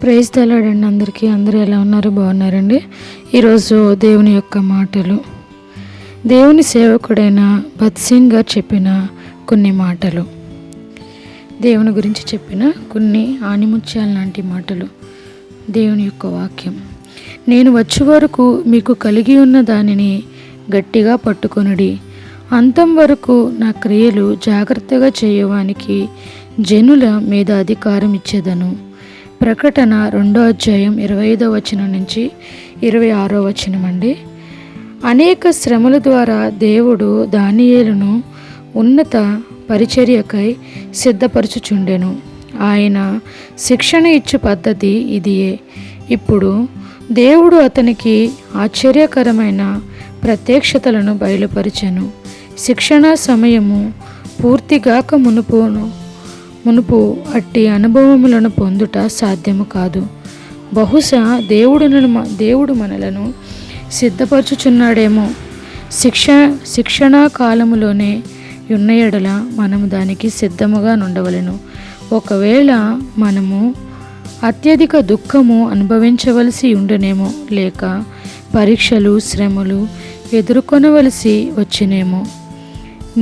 Praise the lord అండి. అందరూ ఎలా ఉన్నారు? బాగున్నారండి. ఈరోజు దేవుని యొక్క మాటలు, దేవుని సేవకుడైన భత్సింగ్ గారు చెప్పిన కొన్ని మాటలు, దేవుని గురించి చెప్పిన కొన్ని ఆణిముత్యాల లాంటి మాటలు, దేవుని యొక్క వాక్యం. నేను వచ్చే వరకు మీకు కలిగి ఉన్న దానిని గట్టిగా పట్టుకొనుడి, అంతం వరకు నా క్రియలు జాగ్రత్తగా చేయవానికి జనుల మీద అధికారం ఇచ్చేదను. ప్రకటన 2వ అధ్యాయం 25వ వచనం నుంచి 26వ వచనం అండి. అనేక శ్రమల ద్వారా దేవుడు దానియేలును ఉన్నత పరిచర్యకై సిద్ధపరచుచుండెను. ఆయన శిక్షణ ఇచ్చు పద్ధతి ఇదియే. ఇప్పుడు దేవుడు అతనికి ఆశ్చర్యకరమైన ప్రత్యక్షతలను బయలుపరిచెను. శిక్షణ సమయము పూర్తిగాక మునుపు అట్టి అనుభవములను పొందుట సాధ్యము కాదు. బహుశా దేవుడు మనలను సిద్ధపరచుచున్నాడేమో. శిక్షణా కాలములోనే ఉన్న ఎడల మనము దానికి సిద్ధముగా నుండవలెను. ఒకవేళ మనము అత్యధిక దుఃఖము అనుభవించవలసి ఉండునేమో, లేక పరీక్షలు శ్రమలు ఎదుర్కొనవలసి వచ్చినేమో,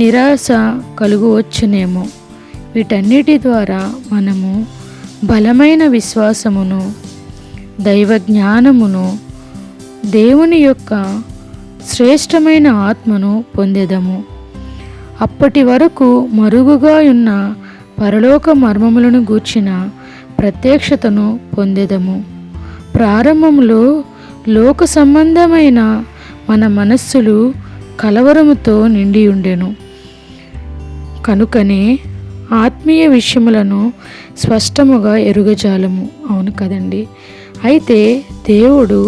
నిరాశ కలుగవచ్చునేమో. వీటన్నిటి ద్వారా మనము బలమైన విశ్వాసమును, దైవ జ్ఞానమును, దేవుని యొక్క శ్రేష్టమైన ఆత్మను పొందెదము. అప్పటి వరకు మరుగుగా ఉన్న పరలోక మర్మములను గూర్చిన ప్రత్యక్షతను పొందెదము. ప్రారంభంలో లోక సంబంధమైన మన మనస్సులు కలవరముతో నిండి ఉండెను. కనుకనే ఆత్మీయ విషయములను స్పష్టముగా ఎరుగజాలము. అవును కదండి. అయితే దేవుడు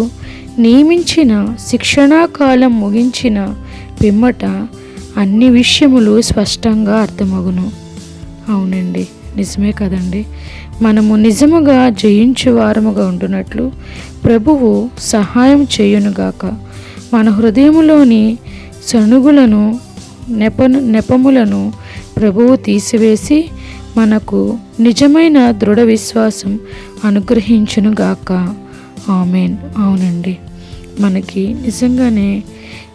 నియమించిన శిక్షణా కాలం ముగించిన పిమ్మట అన్ని విషయములు స్పష్టంగా అర్థమగును. అవునండి, నిజమే కదండి. మనము నిజముగా జయించు వారముగా ఉంటున్నట్లు ప్రభువు సహాయం చేయునుగాక. మన హృదయములోని సణుగులను నెపములను ప్రభువు తీసివేసి మనకు నిజమైన దృఢ విశ్వాసం అనుగ్రహించునుగాక. ఆమేన్. అవునండి, మనకి నిజంగానే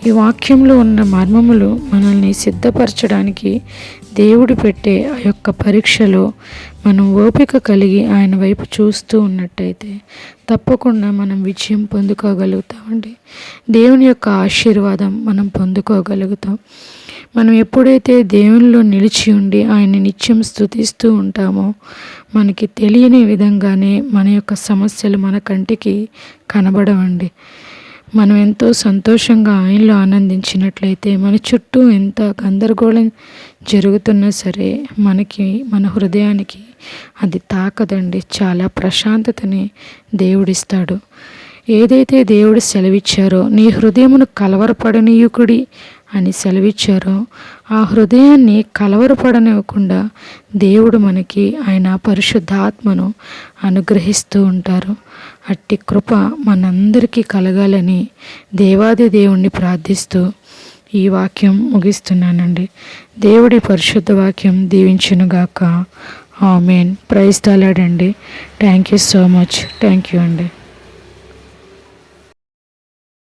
ఈ వాక్యంలో ఉన్న మర్మములు మనల్ని సిద్ధపరచడానికి దేవుడు పెట్టే ఆ యొక్క పరీక్షలో మనం ఓపిక కలిగి ఆయన వైపు చూస్తూ ఉన్నట్టయితే తప్పకుండా మనం విజయం పొందుకోగలుగుతామండి. దేవుని యొక్క ఆశీర్వాదం మనం పొందుకోగలుగుతాం. మనం ఎప్పుడైతే దేవునిలో నిలిచి ఉండి ఆయన్ని నిత్యం స్తుతిస్తూ ఉంటామో, మనకి తెలియని విధంగానే మన యొక్క సమస్యలు మన కంటికి కనబడవండి. మనం ఎంతో సంతోషంగా ఆయనలో ఆనందించినట్లయితే మన చుట్టూ ఎంత గందరగోళం జరుగుతున్నా సరే మన హృదయానికి అది తాకదండి. చాలా ప్రశాంతతని దేవుడిస్తాడు. ఏదైతే దేవుడు సెలవిచ్చారో, నీ హృదయమును కలవరపడనీయుకుడి అని సెలవిచ్చారో, ఆ హృదయాన్ని కలవరపడనివ్వకుండా దేవుడు మనకి ఆయన పరిశుద్ధాత్మను అనుగ్రహిస్తూ ఉంటారు. అట్టి కృప మనందరికీ కలగాలని దేవాది దేవుణ్ణి ప్రార్థిస్తూ ఈ వాక్యం ముగిస్తున్నానండి. దేవుడి పరిశుద్ధ వాక్యం దీవించునుగాక. ఆమేన్. ప్రైజ్ ది లార్డ్ అండి. Thank you so much. Thank you అండి.